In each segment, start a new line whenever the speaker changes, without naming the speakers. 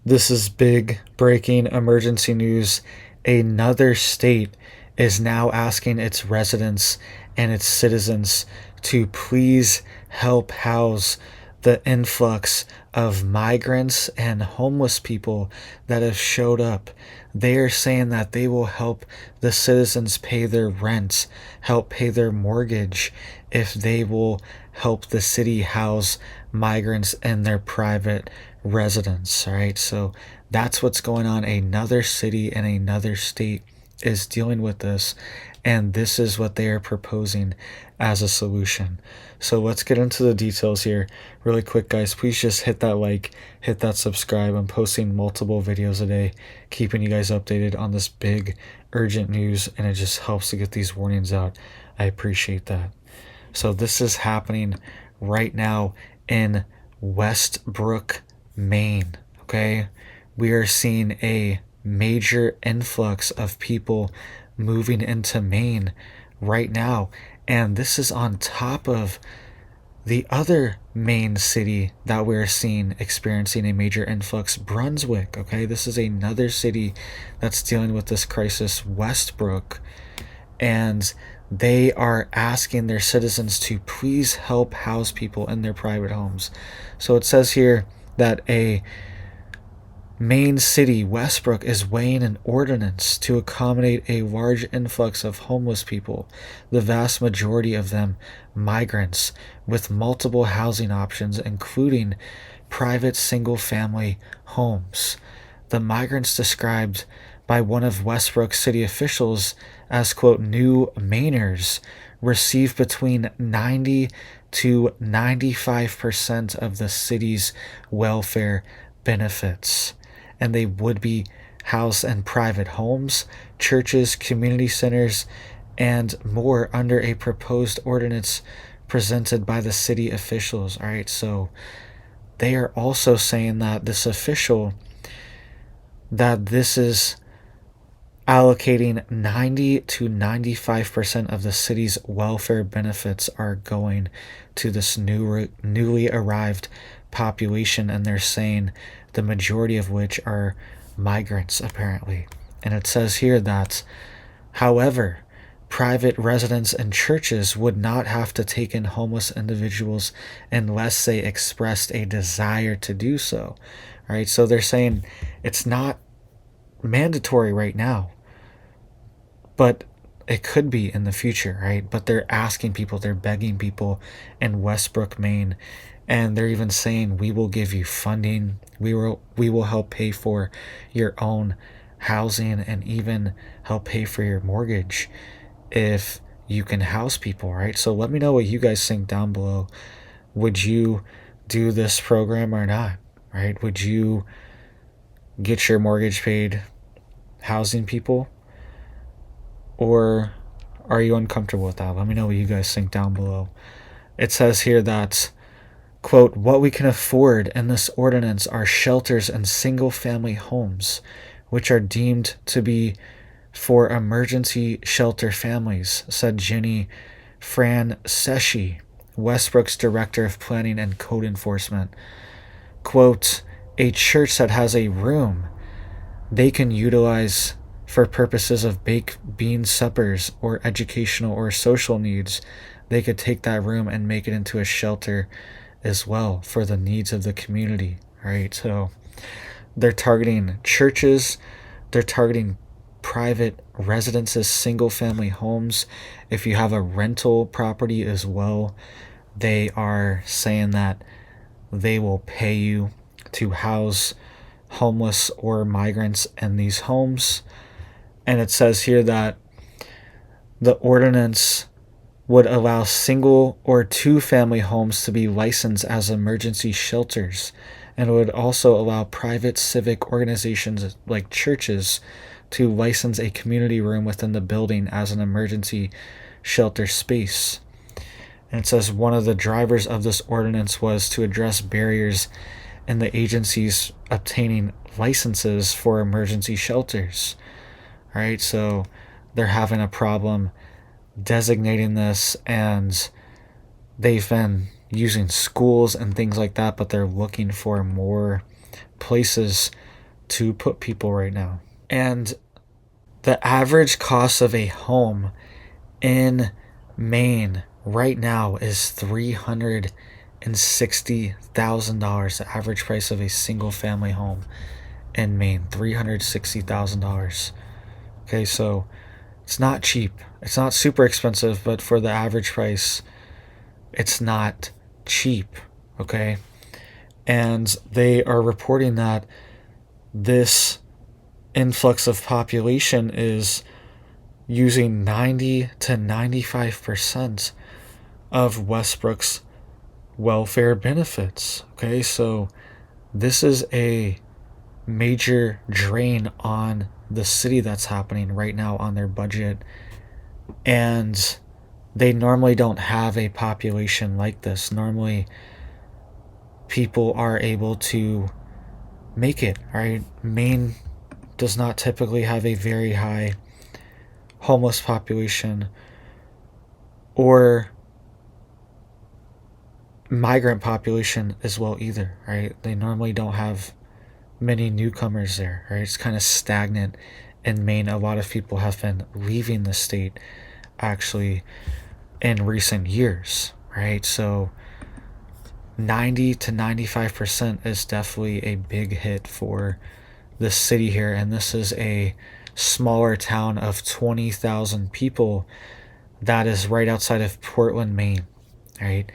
This is big breaking emergency news. Another state is now asking its residents and its citizens to please help house the influx of migrants and homeless people that have showed up. They are saying that they will help the citizens pay their rent, help pay their mortgage, if they will help the city house migrants in their private residence. All right, so that's what's going on. Another city and another state is dealing with this, and this is what they are proposing as a solution. So let's get into the details here really quick, guys. Please just hit that like, hit that subscribe. I'm posting multiple videos a day, keeping you guys updated on this big urgent news, and it just helps to get these warnings out. I appreciate that. So this is happening right now in Westbrook, Maine. Okay, we are seeing a major influx of people moving into Maine right now, and this is on top of the other main city that we're seeing experiencing a major influx, Brunswick. Okay, this is another city that's dealing with this crisis, Westbrook, and they are asking their citizens to please help house people in their private homes. So it says here that a Maine city, Westbrook, is weighing an ordinance to accommodate a large influx of homeless people, the vast majority of them migrants, with multiple housing options, including private single-family homes. The migrants, described by one of Westbrook city officials as, quote, new Mainers, receive between 90 to 95% of the city's welfare benefits, and they would be housed in private homes, churches, community centers, and more under a proposed ordinance presented by the city officials. All right, so they are also saying that this official, that this is allocating 90 to 95% of the city's welfare benefits are going to this newly arrived population, and they're saying the majority of which are migrants, apparently. And it says here that, however, private residents and churches would not have to take in homeless individuals unless they expressed a desire to do so. All right, so they're saying it's not mandatory right now, but it could be in the future, right? But they're asking people, they're begging people in Westbrook, Maine, and they're even saying, we will give you funding, we will help pay for your own housing, and even help pay for your mortgage if you can house people, right? So let me know what you guys think down below. Would you do this program or not, right? Would you get your mortgage paid housing people, or are you uncomfortable with that? Let me know what you guys think down below. It says here that, quote, what we can afford in this ordinance are shelters and single-family homes, which are deemed to be for emergency shelter families, said Jenny Franceschi, Westbrook's Director of Planning and Code Enforcement. Quote, a church that has a room they can utilize for purposes of baked bean suppers or educational or social needs, they could take that room and make it into a shelter as well for the needs of the community. Right, so they're targeting churches, they're targeting private residences, single family homes. If you have a rental property as well, they are saying that they will pay you to house homeless or migrants in these homes. And it says here that the ordinance would allow single or two family homes to be licensed as emergency shelters, and it would also allow private civic organizations like churches to license a community room within the building as an emergency shelter space. And it says one of the drivers of this ordinance was to address barriers in the agencies obtaining licenses for emergency shelters. All right, so they're having a problem designating this, and they've been using schools and things like that, but they're looking for more places to put people right now. And the average cost of a home in Maine right now is $360,000. The average price of a single family home in Maine, $360,000. Okay, so it's not cheap. It's not super expensive, but for the average price, it's not cheap. Okay, and they are reporting that this influx of population is using 90 to 95% of Westbrook's welfare benefits. Okay, so this is a major drain on the city that's happening right now on their budget. And they normally don't have a population like this. Normally, people are able to make it, right? Maine does not typically have a very high homeless population or migrant population as well either, right? They normally don't have many newcomers there, right? It's kind of stagnant in Maine. A lot of people have been leaving the state actually in recent years, right? So 90 to 95% is definitely a big hit for the city here. And this is a smaller town of 20,000 people that is right outside of Portland, Maine, right?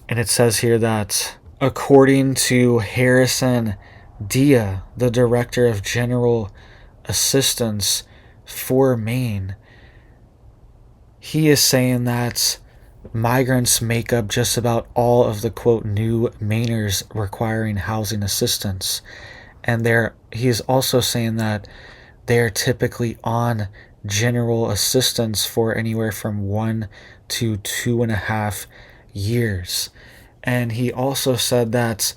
And it says here that according to Harrison Dia, the director of general assistance for Maine, he is saying that migrants make up just about all of the quote new Mainers requiring housing assistance. And he is also saying that they're typically on general assistance for anywhere from 1 to 2.5 years. And he also said that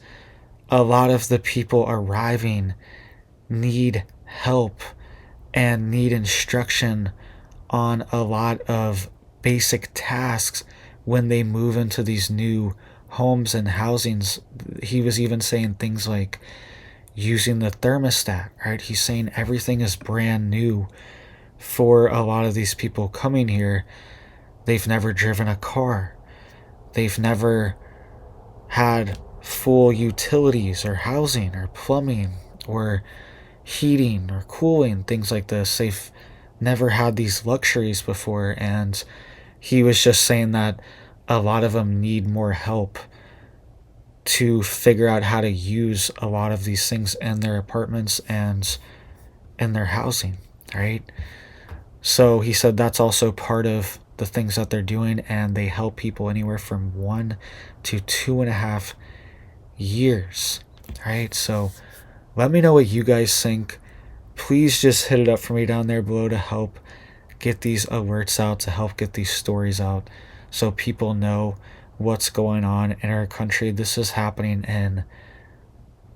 a lot of the people arriving need help and need instruction on a lot of basic tasks when they move into these new homes and housings. He was even saying things like using the thermostat, right? He's saying everything is brand new for a lot of these people coming here. They've never driven a car. They've never had full utilities or housing or plumbing or heating or cooling, things like this. They've never had these luxuries before. And he was just saying that a lot of them need more help to figure out how to use a lot of these things in their apartments and in their housing, right? So he said that's also part of the things that they're doing, and they help people anywhere from 1 to 2.5 years, right? So let me know what you guys think. Please just hit it up for me down there below to help get these alerts out, to help get these stories out so people know what's going on in our country. This is happening in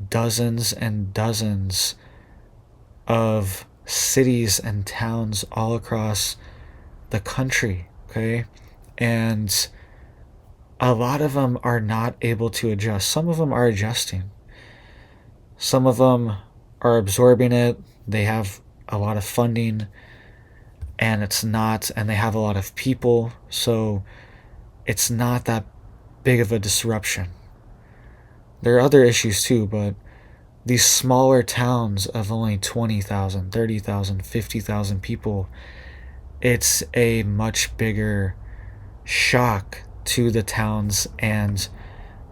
dozens and dozens of cities and towns all across the country, okay? And a lot of them are not able to adjust. Some of them are adjusting. Some of them are absorbing it. They have a lot of funding, and they have a lot of people, so it's not that big of a disruption. There are other issues too, but these smaller towns of only 20,000, 30,000, 50,000 people, it's a much bigger shock to the towns and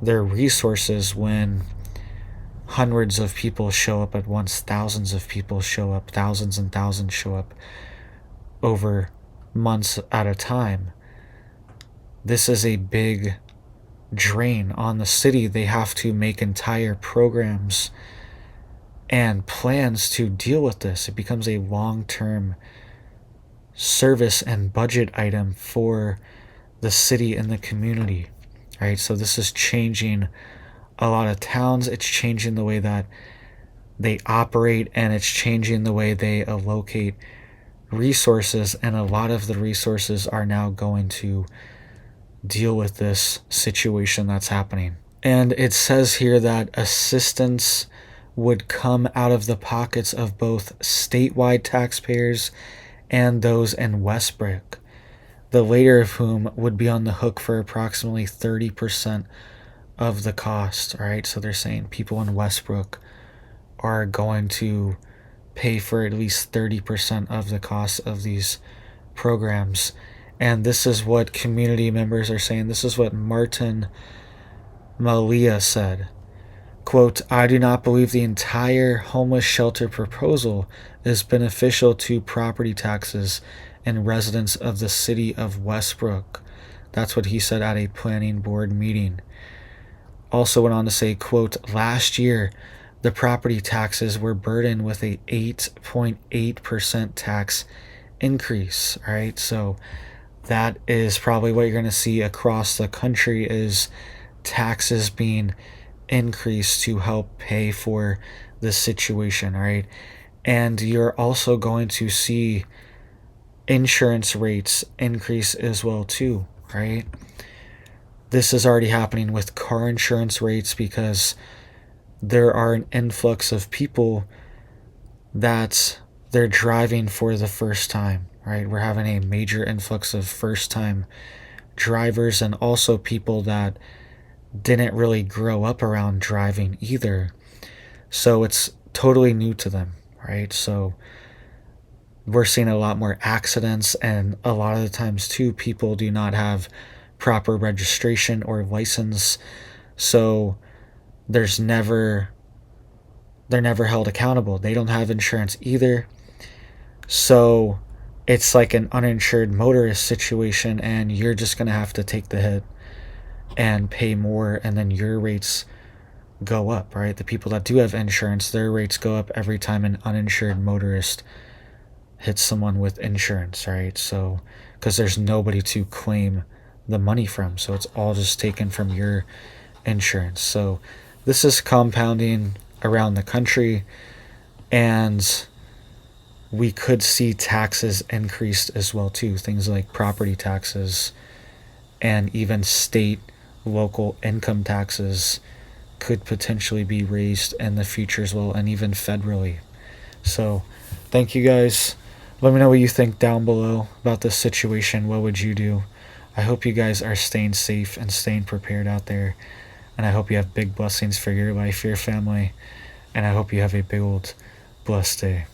their resources when hundreds of people show up at once, thousands of people show up, thousands and thousands show up over months at a time. This is a big drain on the city. They have to make entire programs and plans to deal with this. It becomes a long-term service and budget item for the city and the community, right? So this is changing a lot of towns. It's changing the way that they operate, and it's changing the way they allocate resources, and a lot of the resources are now going to deal with this situation that's happening. And it says here that assistance would come out of the pockets of both statewide taxpayers and those in Westbrook, the later of whom would be on the hook for approximately 30% of the cost, right? So they're saying people in Westbrook are going to pay for at least 30% of the cost of these programs. And this is what community members are saying. This is what Martin Malia said. Quote, I do not believe the entire homeless shelter proposal is beneficial to property taxes and residents of the city of Westbrook. That's what he said at a planning board meeting. Also went on to say, quote, last year, the property taxes were burdened with a 8.8% tax increase, right? So that is probably what you're going to see across the country is taxes being increased to help pay for the situation, right? And you're also going to see insurance rates increase as well too, right? This is already happening with car insurance rates because there are an influx of people that they're driving for the first time, right? We're having a major influx of first time drivers and also people that didn't really grow up around driving either. So it's totally new to them, right? So we're seeing a lot more accidents, and a lot of the times too, people do not have proper registration or license. So they're never held accountable. They don't have insurance either. So it's like an uninsured motorist situation, and you're just going to have to take the hit and pay more, and then your rates go up, right? The people that do have insurance, their rates go up every time an uninsured motorist hits someone with insurance, right? So, because there's nobody to claim the money from, so it's all just taken from your insurance. So this is compounding around the country, and we could see taxes increased as well too, things like property taxes and even state local income taxes could potentially be raised in the future as well, and even federally. So thank you guys. Let me know what you think down below about this situation. What would you do? I hope you guys are staying safe and staying prepared out there, and I hope you have big blessings for your life, your family, and I hope you have a big old blessed day.